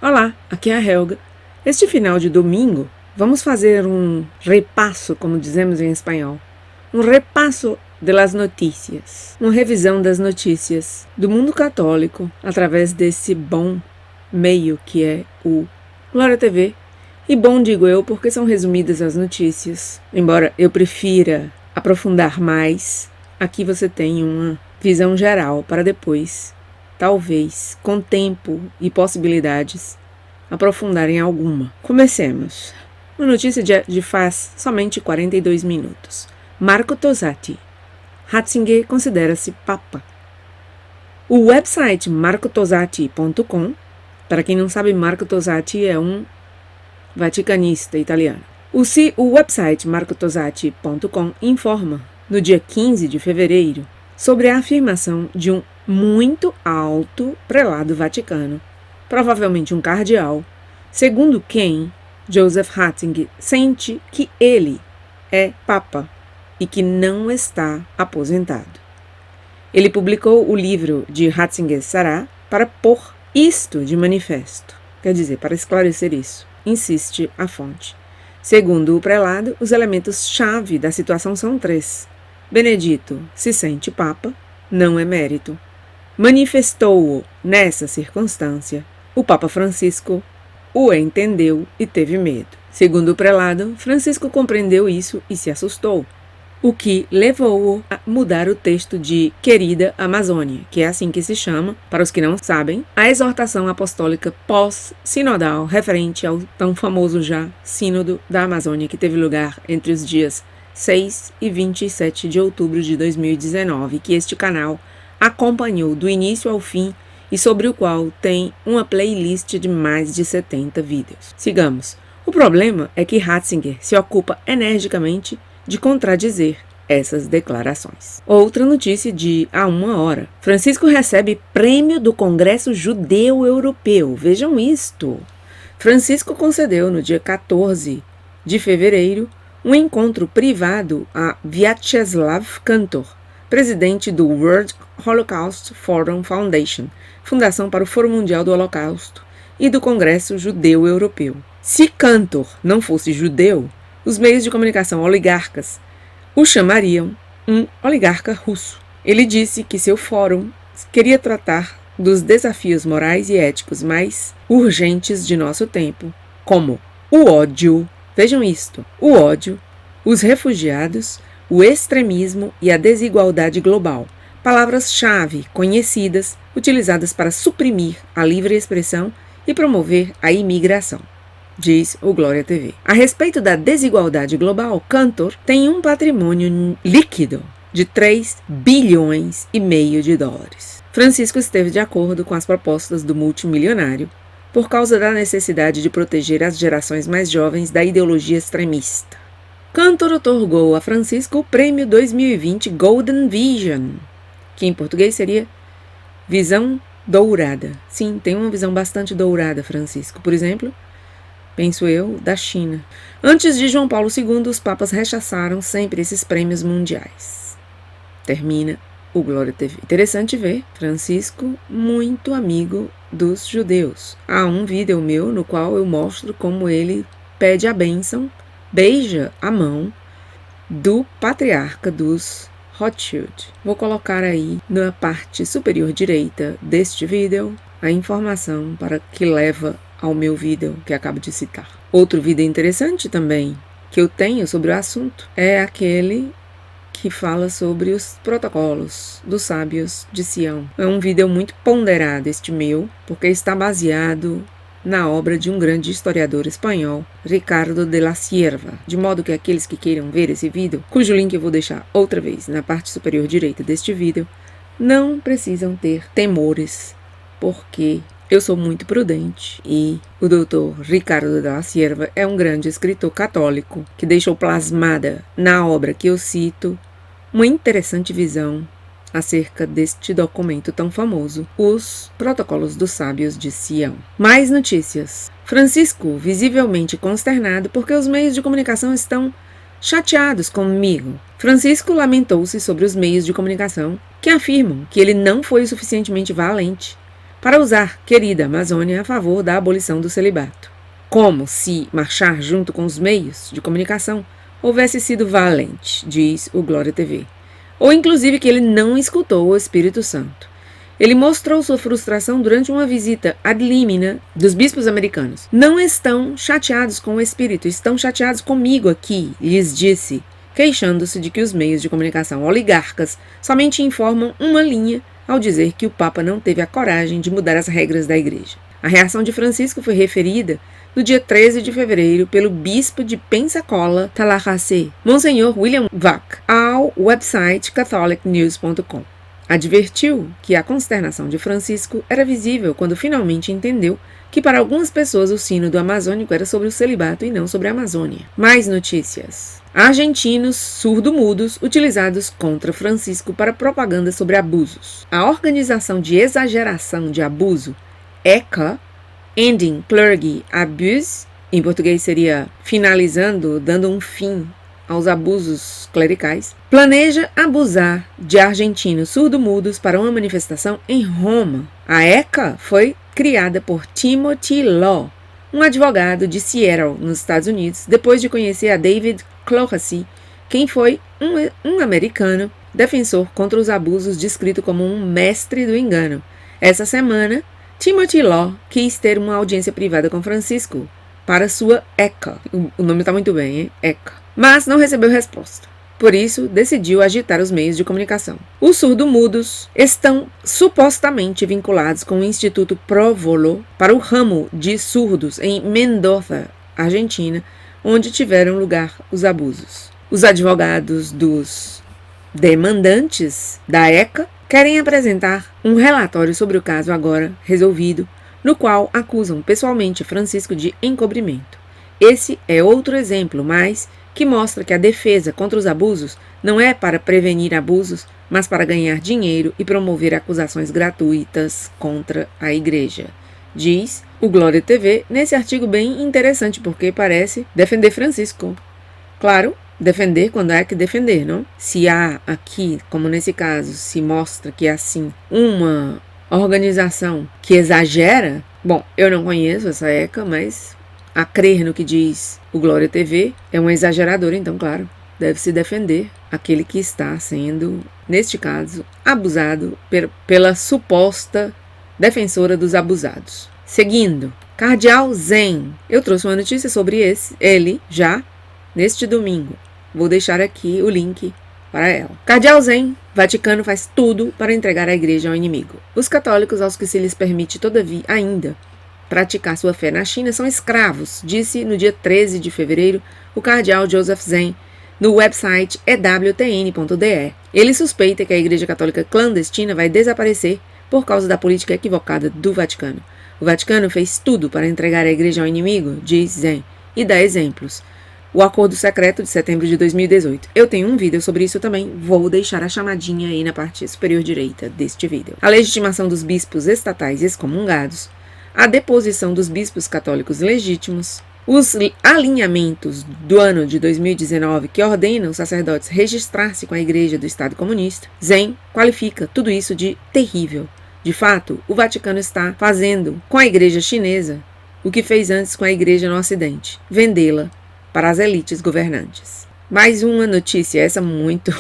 Olá, aqui é a Helga. Este final de domingo, vamos fazer um repasso, como dizemos em espanhol. Um repasso de las notícias. Uma revisão das notícias do mundo católico através desse bom meio que é o Glória TV. E bom, digo eu, porque são resumidas as notícias. Embora eu prefira aprofundar mais, aqui você tem uma visão geral para depois, talvez, com tempo e possibilidades, aprofundar em alguma. Comecemos. Uma notícia de faz somente 42 minutos. Marco Tosatti. Ratzinger considera-se Papa. O website marcotosatti.com, para quem não sabe, Marco Tosatti é um vaticanista italiano. O website marcotosatti.com informa, no dia 15 de fevereiro, sobre a afirmação de um muito alto prelado vaticano, provavelmente um cardeal, segundo quem Joseph Ratzinger sente que ele é Papa e que não está aposentado. Ele publicou o livro de Ratzinger Sarà para pôr isto de manifesto, quer dizer, para esclarecer isso. Insiste a fonte. Segundo o prelado, os elementos-chave da situação são 3. Benedito se sente Papa, não é mérito. Manifestou-o nessa circunstância. O Papa Francisco o entendeu e teve medo. Segundo o prelado, Francisco compreendeu isso e se assustou, o que levou-o a mudar o texto de Querida Amazônia, que é assim que se chama, para os que não sabem, a exortação apostólica pós-sinodal referente ao tão famoso já Sínodo da Amazônia, que teve lugar entre os dias 6 e 27 de outubro de 2019, que este canal acompanhou do início ao fim e sobre o qual tem uma playlist de mais de 70 vídeos. Sigamos. O problema é que Ratzinger se ocupa energicamente de contradizer essas declarações. Outra notícia de há uma hora. Francisco recebe prêmio do Congresso Judeu Europeu. Vejam isto. Francisco concedeu no dia 14 de fevereiro um encontro privado a Vyacheslav Kantor, presidente do World Holocaust Forum Foundation, Fundação para o Fórum Mundial do Holocausto, e do Congresso Judeu Europeu. Se Kantor não fosse judeu, os meios de comunicação oligarcas o chamariam um oligarca russo. Ele disse que seu fórum queria tratar dos desafios morais e éticos mais urgentes de nosso tempo, como o ódio, vejam isto, o ódio, os refugiados, o extremismo e a desigualdade global, palavras-chave conhecidas, utilizadas para suprimir a livre expressão e promover a imigração, diz o Glória TV. A respeito da desigualdade global, Kantor tem um patrimônio líquido de 3 bilhões e meio de dólares. Francisco esteve de acordo com as propostas do multimilionário por causa da necessidade de proteger as gerações mais jovens da ideologia extremista. Kantor otorgou a Francisco o prêmio 2020 Golden Vision, que em português seria Visão Dourada. Sim, tem uma visão bastante dourada, Francisco. Por exemplo, penso eu, da China. Antes de João Paulo II, os papas rechaçaram sempre esses prêmios mundiais. Termina o Glória TV. Interessante ver Francisco muito amigo dos judeus. Há um vídeo meu no qual eu mostro como ele pede a bênção, beija a mão do patriarca dos Rothschild. Vou colocar aí na parte superior direita deste vídeo a informação para que leva ao meu vídeo que acabo de citar. Outro vídeo interessante também que eu tenho sobre o assunto é aquele que fala sobre os protocolos dos sábios de Sião. É um vídeo muito ponderado este meu, porque está baseado na obra de um grande historiador espanhol, Ricardo de la Sierva, de modo que aqueles que queiram ver esse vídeo, cujo link eu vou deixar outra vez na parte superior direita deste vídeo, não precisam ter temores, porque eu sou muito prudente e o Dr. Ricardo de la Sierva é um grande escritor católico que deixou plasmada na obra que eu cito uma interessante visão acerca deste documento tão famoso, os Protocolos dos Sábios de Sião. Mais notícias. Francisco, visivelmente consternado porque os meios de comunicação estão chateados comigo. Francisco lamentou-se sobre os meios de comunicação que afirmam que ele não foi o suficientemente valente para usar querida Amazônia a favor da abolição do celibato. Como se marchar junto com os meios de comunicação houvesse sido valente, diz o Glória TV. Ou inclusive que ele não escutou o Espírito Santo. Ele mostrou sua frustração durante uma visita ad limina dos bispos americanos. Não estão chateados com o Espírito, estão chateados comigo aqui, lhes disse, queixando-se de que os meios de comunicação oligarcas somente informam uma linha ao dizer que o Papa não teve a coragem de mudar as regras da Igreja. A reação de Francisco foi referida no dia 13 de fevereiro pelo bispo de Pensacola, Tallahassee, Monsenhor William Vac, ao website catholicnews.com. Advertiu que a consternação de Francisco era visível quando finalmente entendeu que para algumas pessoas o sínodo amazônico era sobre o celibato e não sobre a Amazônia. Mais notícias. Argentinos surdo-mudos utilizados contra Francisco para propaganda sobre abusos. A Organização de Exageração de Abuso, ECA, Ending Clergy Abuse, em português seria finalizando, dando um fim aos abusos clericais, planeja abusar de argentinos surdo-mudos para uma manifestação em Roma. A ECA foi criada por Timothy Law, um advogado de Seattle, nos Estados Unidos, depois de conhecer a David Clohessy, quem foi um americano defensor contra os abusos descrito como um mestre do engano. Essa semana, Timothy Law quis ter uma audiência privada com Francisco para sua ECA. O nome está muito bem, hein? ECA. Mas não recebeu resposta. Por isso, decidiu agitar os meios de comunicação. Os surdo-mudos estão supostamente vinculados com o Instituto Provolo para o ramo de surdos em Mendoza, Argentina, onde tiveram lugar os abusos. Os advogados dos demandantes da ECA querem apresentar um relatório sobre o caso agora resolvido, no qual acusam pessoalmente Francisco de encobrimento. Esse é outro exemplo, mas que mostra que a defesa contra os abusos não é para prevenir abusos, mas para ganhar dinheiro e promover acusações gratuitas contra a Igreja. Diz o Glória TV nesse artigo bem interessante, porque parece defender Francisco. Claro, defender quando há que defender, não? Se há aqui, como nesse caso, se mostra que é assim, uma organização que exagera, bom, eu não conheço essa ECA, mas a crer no que diz o Glória TV, é um exagerador, então, claro, deve se defender aquele que está sendo, neste caso, abusado pela suposta defensora dos abusados. Seguindo, Cardeal Zen. Eu trouxe uma notícia sobre ele já neste domingo. Vou deixar aqui o link para ela. Cardeal Zen, Vaticano faz tudo para entregar a Igreja ao inimigo. Os católicos, aos que se lhes permite, todavia, ainda praticar sua fé na China, são escravos, disse no dia 13 de fevereiro o cardeal Joseph Zen no website ewtn.de. Ele suspeita que a Igreja Católica clandestina vai desaparecer por causa da política equivocada do Vaticano. O Vaticano fez tudo para entregar a Igreja ao inimigo, diz Zen, e dá exemplos. O Acordo Secreto de setembro de 2018. Eu tenho um vídeo sobre isso também, vou deixar a chamadinha aí na parte superior direita deste vídeo. A legitimação dos bispos estatais excomungados, a deposição dos bispos católicos legítimos, os alinhamentos do ano de 2019 que ordenam os sacerdotes registrar-se com a Igreja do Estado Comunista. Zen qualifica tudo isso de terrível. De fato, o Vaticano está fazendo com a Igreja chinesa o que fez antes com a Igreja no Ocidente, vendê-la para as elites governantes. Mais uma notícia, essa muito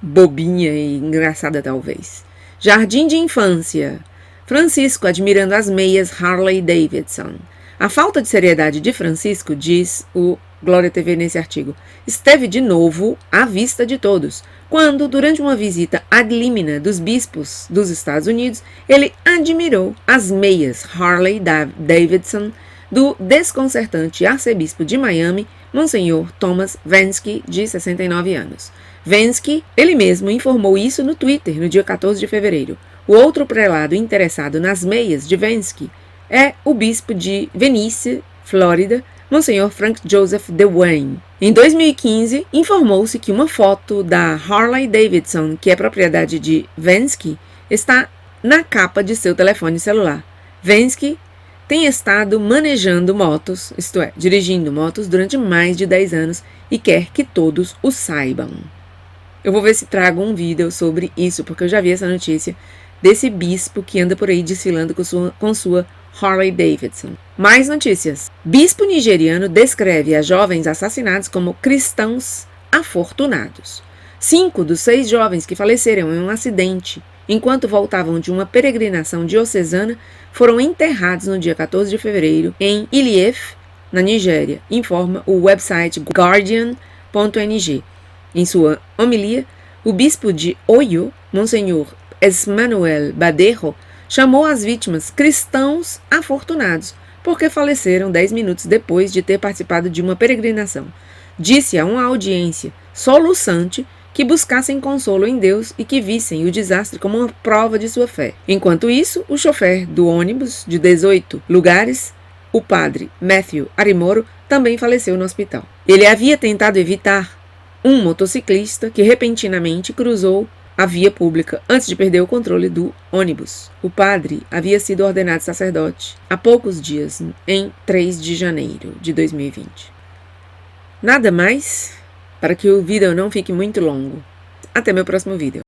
bobinha e engraçada talvez. Jardim de infância. Francisco admirando as meias Harley Davidson. A falta de seriedade de Francisco, diz o Glória TV nesse artigo, esteve de novo à vista de todos, quando, durante uma visita ad limina dos bispos dos Estados Unidos, ele admirou as meias Harley Davidson do desconcertante arcebispo de Miami, Monsenhor Thomas Vansky, de 69 anos. Vansky, ele mesmo, informou isso no Twitter no dia 14 de fevereiro. O outro prelado interessado nas meias de Vansky é o bispo de Venice, Flórida, Monsenhor Frank Joseph DeWayne. Em 2015, informou-se que uma foto da Harley Davidson, que é propriedade de Vansky, está na capa de seu telefone celular. Vansky tem estado manejando motos, isto é, dirigindo motos durante mais de 10 anos e quer que todos o saibam. Eu vou ver se trago um vídeo sobre isso, porque eu já vi essa notícia. desse bispo que anda por aí desfilando com sua Harley Davidson. Mais notícias. Bispo nigeriano descreve as jovens assassinados como cristãos afortunados. 5 dos 6 jovens que faleceram em um acidente enquanto voltavam de uma peregrinação diocesana foram enterrados no dia 14 de fevereiro em Ile-Ife, na Nigéria, informa o website Guardian.ng. Em sua homilia, o bispo de Oyo, Monsenhor Esmanuel Baderro, chamou as vítimas cristãos afortunados, porque faleceram 10 minutos depois de ter participado de uma peregrinação. Disse a uma audiência soluçante que buscassem consolo em Deus e que vissem o desastre como uma prova de sua fé. Enquanto isso, o chofer do ônibus de 18 lugares, o padre Matthew Arimoro, também faleceu no hospital. Ele havia tentado evitar um motociclista que repentinamente cruzou a via pública antes de perder o controle do ônibus. O padre havia sido ordenado sacerdote há poucos dias, em 3 de janeiro de 2020. Nada mais, para que o vídeo não fique muito longo. Até meu próximo vídeo.